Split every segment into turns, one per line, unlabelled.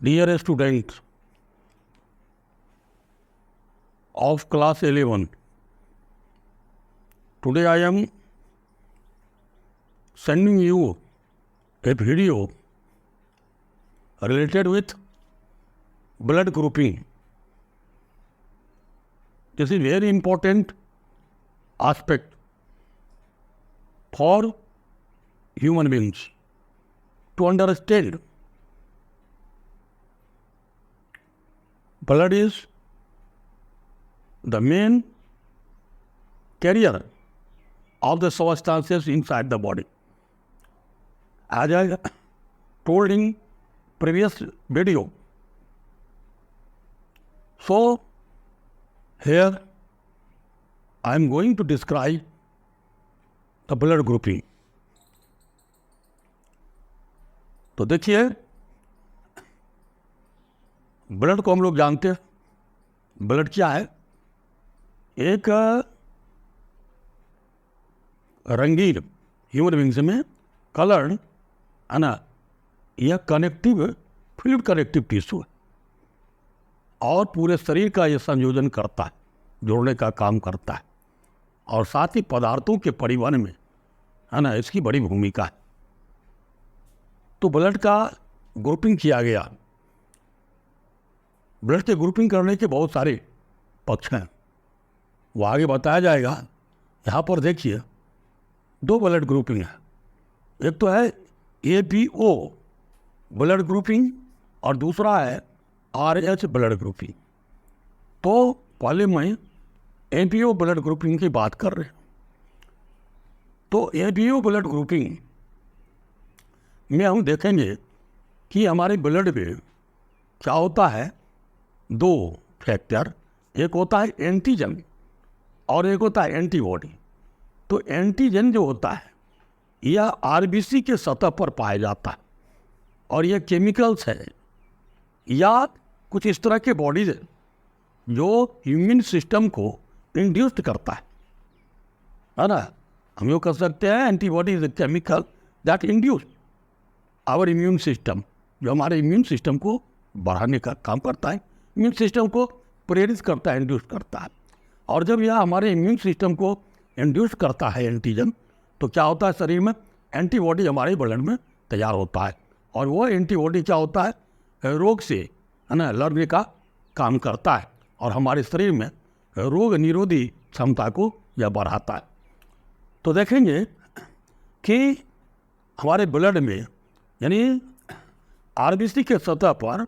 Dear students of class 11, today I am sending you a video related with blood grouping. This is very important aspect for human beings to understand. Blood is the main carrier of the substances inside the body. As I told in previous video, so here I am going to describe the blood grouping. तो देखिए, blood को हम लोग जानते हैं। Blood क्या है? एक रंगीन ह्यूमन बींग्स में कलर्ड है ना, यह कनेक्टिव फ्लूइड कनेक्टिव टिश्यू है और पूरे शरीर का यह संयोजन करता है, जोड़ने का काम करता है और साथ ही पदार्थों के परिवहन में है ना इसकी बड़ी भूमिका है। तो ब्लड का ग्रुपिंग किया गया। ब्लड के ग्रुपिंग करने के बहुत सारे पक्ष हैं, वो आगे बताया जाएगा। यहाँ पर देखिए, दो ब्लड ग्रुपिंग है। एक तो है ABO ब्लड ग्रुपिंग और दूसरा है RH ब्लड ग्रुपिंग। तो पहले मैं ABO ब्लड ग्रुपिंग की बात कर रहे हैं। तो ABO ब्लड ग्रुपिंग में हम देखेंगे कि हमारे ब्लड में क्या होता है, दो फैक्टर, एक होता है एंटीजन और एक होता है एंटीबॉडी। तो एंटीजन जो होता है यह RBC के सतह पर पाया जाता है और यह केमिकल्स है या कुछ इस तरह के बॉडीज जो इम्यून सिस्टम को इंड्यूस्ड करता है ना। हम लोग कह सकते हैं antibody is a chemical that induce our immune system, जो हमारे इम्यून सिस्टम को बढ़ाने का काम करता है, इम्यून सिस्टम को प्रेरित करता है, इंड्यूस करता है। और जब यह हमारे इम्यून सिस्टम को इंड्यूस करता है एंटीजन, तो क्या होता है, शरीर में एंटीबॉडी हमारे ब्लड में तैयार होता है और वो एंटीबॉडी क्या होता है, रोग से है ना लड़ने का काम करता है और हमारे शरीर में रोग निरोधी क्षमता को यह बढ़ाता है। तो देखेंगे कि हमारे ब्लड में यानी RBC के सतह पर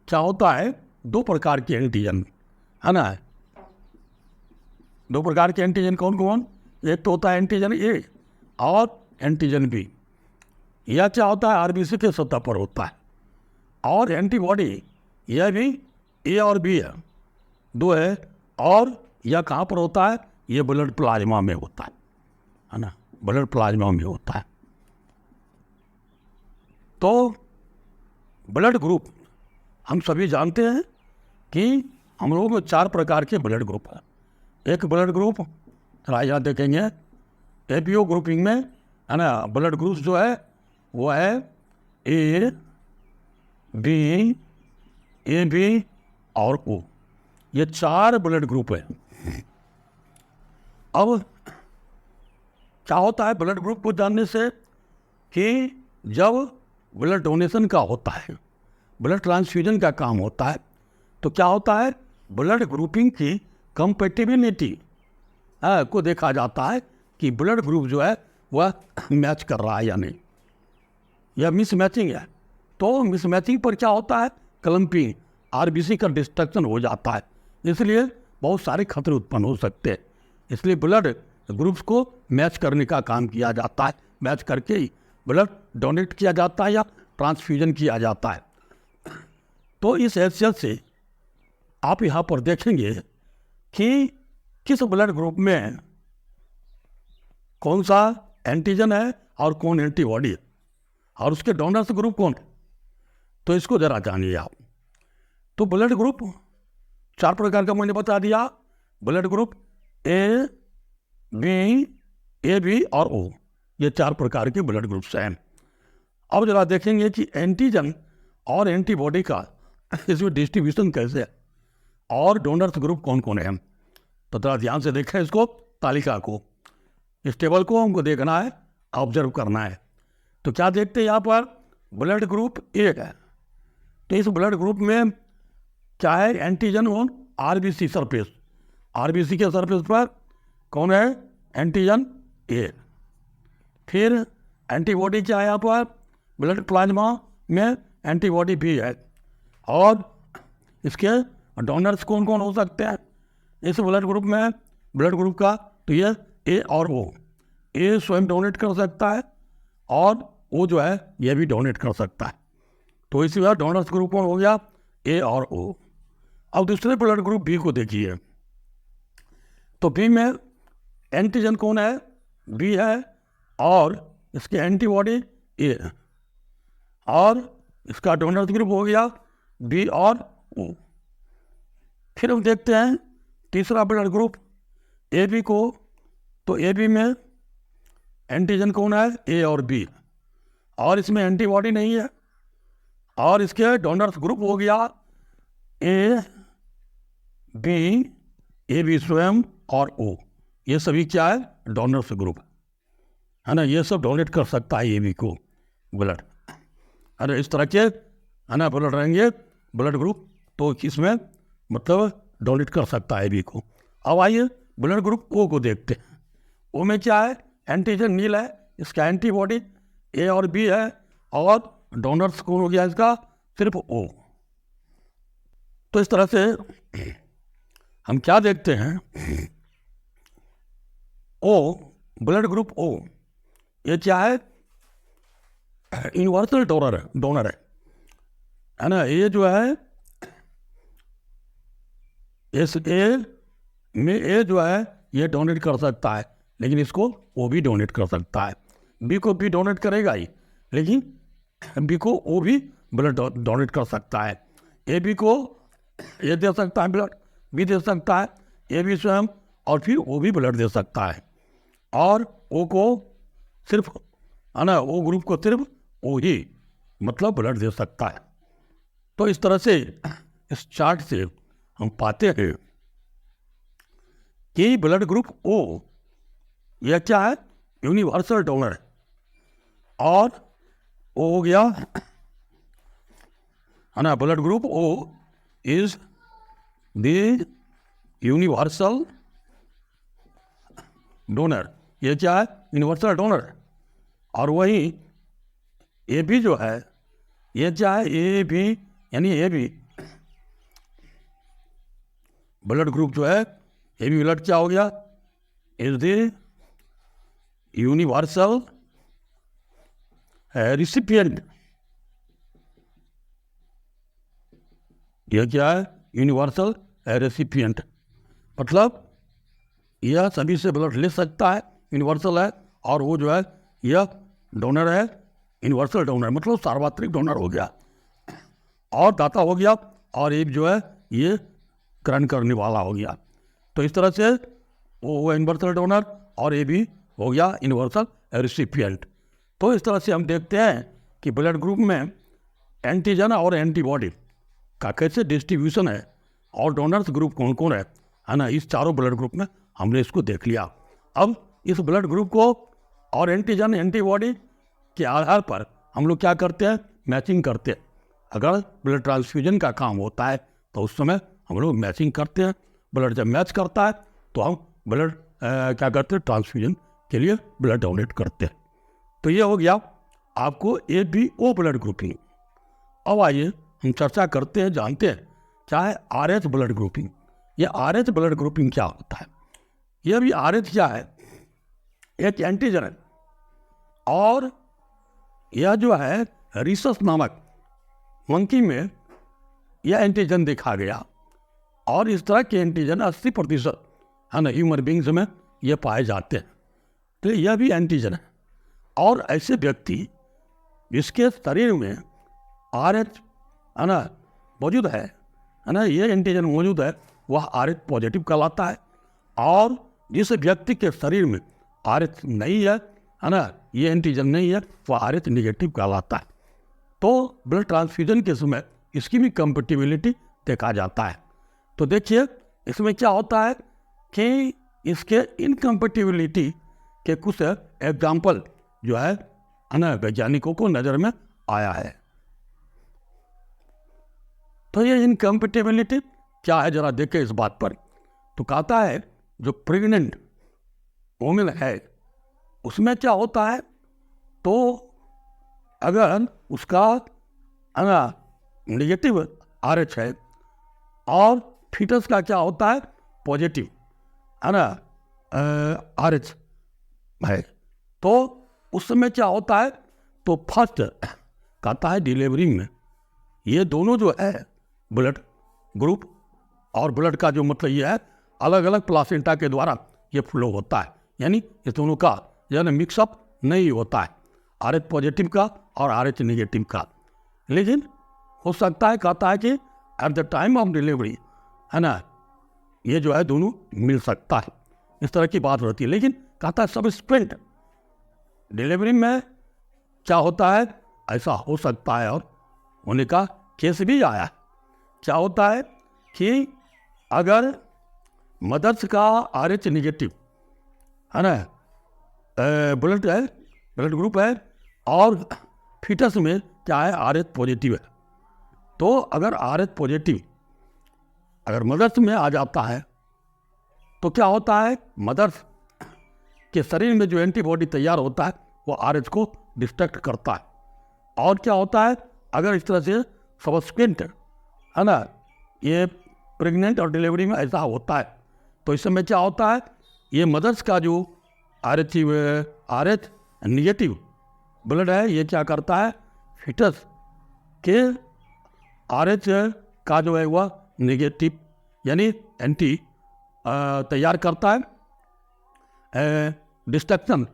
क्या होता है, दो प्रकार के एंटीजन है ना। दो प्रकार के एंटीजन कौन कौन? एक तो होता है एंटीजन A और एंटीजन B। यह क्या होता है, RBC के सतह पर होता है। और एंटीबॉडी यह भी A और B है, दो है। और यह कहाँ पर होता है, यह ब्लड प्लाज्मा में होता है ना, ब्लड प्लाज्मा में होता है। तो ब्लड ग्रुप हम सभी जानते हैं कि हम लोगों में चार प्रकार के ब्लड ग्रुप हैं। एक ब्लड ग्रुप यहाँ देखेंगे ABO ग्रुपिंग में है ना, ब्लड ग्रुप जो है वो है A, B, AB और O। ये चार ब्लड ग्रुप है। अब क्या होता है ब्लड ग्रुप को जानने से कि जब ब्लड डोनेशन का होता है, ब्लड ट्रांसफ्यूजन का काम होता है, तो क्या होता है, ब्लड ग्रुपिंग की कंपेटिबिलिटी को देखा जाता है कि ब्लड ग्रुप जो है वह मैच कर रहा है या नहीं, यह मिस मैचिंग है। तो मिस मैचिंग पर क्या होता है, क्लम्पिंग, RBC का डिस्ट्रक्शन हो जाता है, इसलिए बहुत सारे खतरे उत्पन्न हो सकते हैं। इसलिए ब्लड ग्रुप्स को मैच करने का काम किया जाता है, मैच करके ही ब्लड डोनेट किया जाता है या ट्रांसफ्यूजन किया जाता है। तो इस हैसियत से आप यहाँ पर देखेंगे कि किस ब्लड ग्रुप में कौन सा एंटीजन है और कौन एंटीबॉडी है और उसके डोनर्स ग्रुप कौन है। तो इसको जरा जानिए आप। तो ब्लड ग्रुप चार प्रकार का मैंने बता दिया, blood group A, B, AB और O, ये चार प्रकार के ब्लड ग्रुप्स हैं। अब जरा देखेंगे कि एंटीजन और एंटीबॉडी का इसमें डिस्ट्रीब्यूशन कैसे है और डोनर्स ग्रुप कौन कौन है, तो थोड़ा ध्यान से देखें इसको, तालिका को, इस टेबल को हमको देखना है, ऑब्जर्व करना है। तो क्या देखते हैं यहाँ पर, ब्लड ग्रुप ए है। तो इस ब्लड ग्रुप में क्या है, antigen on RBC surface, RBC के सरफेस पर कौन है, एंटीजन ए। फिर एंटीबॉडी क्या है यहाँ पर, ब्लड प्लाज्मा में एंटीबॉडी भी है। और इसके डोनर्स कौन कौन हो सकते हैं इस ब्लड ग्रुप में, ब्लड ग्रुप का, तो ये ए और ओ, ए स्वयं डोनेट कर सकता है और ओ जो है ये भी डोनेट कर सकता है। तो इसी वजह डोनर्स ग्रुप कौन हो गया, ए और ओ। अब दूसरे ब्लड ग्रुप बी को देखिए, तो बी में एंटीजन कौन है, बी है, और इसके एंटीबॉडी ए, और इसका डोनर्स ग्रुप हो गया बी और ओ। फिर हम देखते हैं तीसरा ब्लड ग्रुप ए बी को, तो ए बी में एंटीजन कौन है, ए और बी, और इसमें एंटीबॉडी नहीं है, और इसके डोनर्स ग्रुप हो गया ए बी स्वयं और ओ। ये सभी क्या है, डोनर्स ग्रुप है ना, ये सब डोनेट कर सकता है ए बी को ब्लड। अरे इस तरह के है ना ब्लड रहेंगे ब्लड ग्रुप, तो इसमें मतलब डोनेट कर सकता है ए बी को। अब आइए ब्लड ग्रुप ओ को देखते हैं। ओ में क्या है, एंटीजन नील है, इसका एंटीबॉडी ए और बी है, और डोनर्स कौन हो गया इसका, सिर्फ ओ। तो इस तरह से हम क्या देखते हैं, ओ ब्लड ग्रुप ओ ये क्या है, यूनिवर्सल डोनर है ना। ये जो है इस ए में ए जो है ये डोनेट कर सकता है, लेकिन इसको ओ भी डोनेट कर सकता है। बी को भी डोनेट करेगा ही, लेकिन बी को ओ भी ब्लड डोनेट कर सकता है। ए बी को ये दे सकता है ब्लड, बी दे सकता है, ए बी स्वयं, और फिर ओ भी ब्लड दे सकता है। और ओ को सिर्फ है ना, ओ ग्रुप को सिर्फ ओ ही मतलब ब्लड दे सकता है। तो इस तरह से इस चार्ट से हम पाते हैं कि ब्लड ग्रुप ओ यह क्या है, यूनिवर्सल डोनर है, और ओ हो गया है ना, blood group O is the universal donor, ये क्या है, यूनिवर्सल डोनर। और वही ए बी जो है ये क्या है, ए बी यानी ए बी ब्लड ग्रुप जो है, ए बी ब्लड क्या हो गया, इज द यूनिवर्सल रिसिपिएंट, यह क्या है, यूनिवर्सल रेसिपिएंट, मतलब यह सभी से ब्लड ले सकता है, यूनिवर्सल है, और वो जो है यह डोनर है, यूनिवर्सल डोनर मतलब सार्वत्रिक डोनर हो गया, और दाता हो गया, और एक जो है ये ग्रहण करने वाला हो गया। तो इस तरह से वो यूनिवर्सल डोनर और ए भी हो गया यूनिवर्सल रेसिपिएंट। तो इस तरह से हम देखते हैं कि ब्लड ग्रुप में एंटीजन और एंटीबॉडी का कैसे डिस्ट्रीब्यूशन है, और डोनर्स ग्रुप कौन कौन है ना, इस चारों ब्लड ग्रुप में हमने इसको देख लिया। अब इस ब्लड ग्रुप को और एंटीजन एंटीबॉडी के आधार पर हम लोग क्या करते हैं, मैचिंग करते हैं। अगर ब्लड ट्रांसफ्यूजन का काम होता है तो उस समय हम लोग मैचिंग करते हैं। ब्लड जब मैच करता है तो हम ब्लड क्या करते हैं, ट्रांसफ्यूजन के लिए ब्लड डोनेट करते हैं। तो ये हो गया आपको A B O blood grouping. अब आइए हम चर्चा करते हैं, जानते हैं क्या है आर एच ब्लड ग्रुपिंग। ये आर एच ब्लड ग्रुपिंग क्या होता है। यह भी आर एच क्या है, एक एंटीजन है, और यह जो है रिसस नामक मंकी में यह एंटीजन देखा गया, और इस तरह के एंटीजन 80% है ना ह्यूमन बींग्स में ये पाए जाते हैं। तो यह भी एंटीजन है, और ऐसे व्यक्ति जिसके शरीर में आर एच है ना मौजूद है ना, ये एंटीजन मौजूद है, वह आर एच पॉजिटिव कहलाता है। और जिस व्यक्ति के शरीर में आर एच नहीं है ना, ये एंटीजन नहीं है, वह आर एच निगेटिव कहलाता है। तो ब्लड ट्रांसफ्यूजन के समय इसकी भी कंपेटिबिलिटी देखा जाता है। तो देखिए इसमें क्या होता है कि इसके इनकम्पेटिबिलिटी के कुछ एग्जाम्पल जो है ना वैज्ञानिकों को नज़र में आया है। तो ये इनकम्पेटिबिलिटी क्या है जरा देखें इस बात पर। तो कहता है जो प्रेग्नेंट वुमेन है उसमें क्या होता है, तो अगर उसका नेगेटिव RH है और फीटस का क्या होता है पॉजिटिव है ना RH है, तो उस समय क्या होता है, तो फर्स्ट कहता है डिलीवरी में ये दोनों जो है ब्लड ग्रुप और ब्लड का जो मतलब ये है अलग अलग प्लासेंटा के द्वारा ये फ्लो होता है, यानी ये दोनों का यानी मिक्सअप नहीं होता है RH पॉजिटिव का और RH नेगेटिव का। लेकिन हो सकता है कहता है कि at the time of delivery है ना ये जो है दोनों मिल सकता है, इस तरह की बात होती है। लेकिन कहता है सबसिक्वेंट डिलीवरी में क्या होता है ऐसा हो सकता है और होने का केस भी आया है। क्या होता है कि अगर मदर्स का RH नेगेटिव है ना ब्लड है, ब्लड ग्रुप है और फीटस में क्या है RH पॉजिटिव है, तो अगर RH पॉजिटिव अगर मदर्स में आ जाता है तो क्या होता है मदर्स के शरीर में जो एंटीबॉडी तैयार होता है वो RH को डिस्ट्रैक्ट करता है। और क्या होता है अगर इस तरह से सबसिक्वेंट है ना ये प्रेग्नेंट और डिलीवरी में ऐसा होता है तो इस समय क्या होता है ये मदर्स का जो RH नेगेटिव ब्लड है ये क्या करता है फीटस के RH का जो है वह नेगेटिव यानी एंटी तैयार करता है, डिस्ट्रक्शन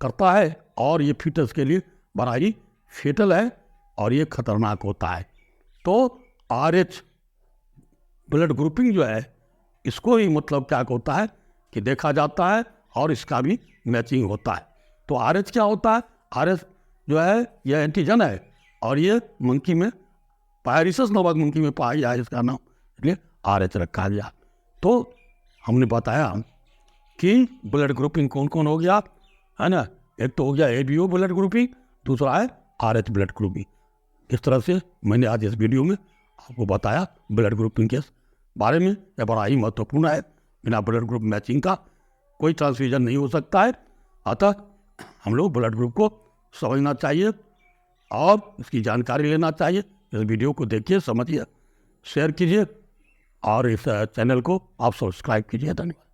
करता है और ये फीटस के लिए बड़ा ही फेटल है और ये खतरनाक होता है। तो RH ब्लड ग्रुपिंग जो है इसको ही मतलब क्या होता है कि देखा जाता है और इसका भी मैचिंग होता है। तो RH क्या होता है, RH जो है ये एंटीजन है और ये मंकी में पायरिसस नामक मंकी में पाया गया है, इसका नाम इसलिए RH रखा गया। तो हमने बताया कि ब्लड ग्रुपिंग कौन कौन हो गया है ना, एक तो हो गया ABO ब्लड ग्रुपिंग, दूसरा है RH ब्लड ग्रुपिंग। इस तरह से मैंने आज इस वीडियो में आपको बताया ब्लड ग्रुपिंग के बारे में। यह बड़ा ही महत्वपूर्ण है, बिना ब्लड ग्रुप मैचिंग का कोई ट्रांसफ्यूजन नहीं हो सकता है। अतः हम लोग ब्लड ग्रुप को समझना चाहिए और इसकी जानकारी लेना चाहिए। इस वीडियो को देखिए, समझिए, शेयर कीजिए और इस चैनल को आप सब्सक्राइब कीजिए। धन्यवाद।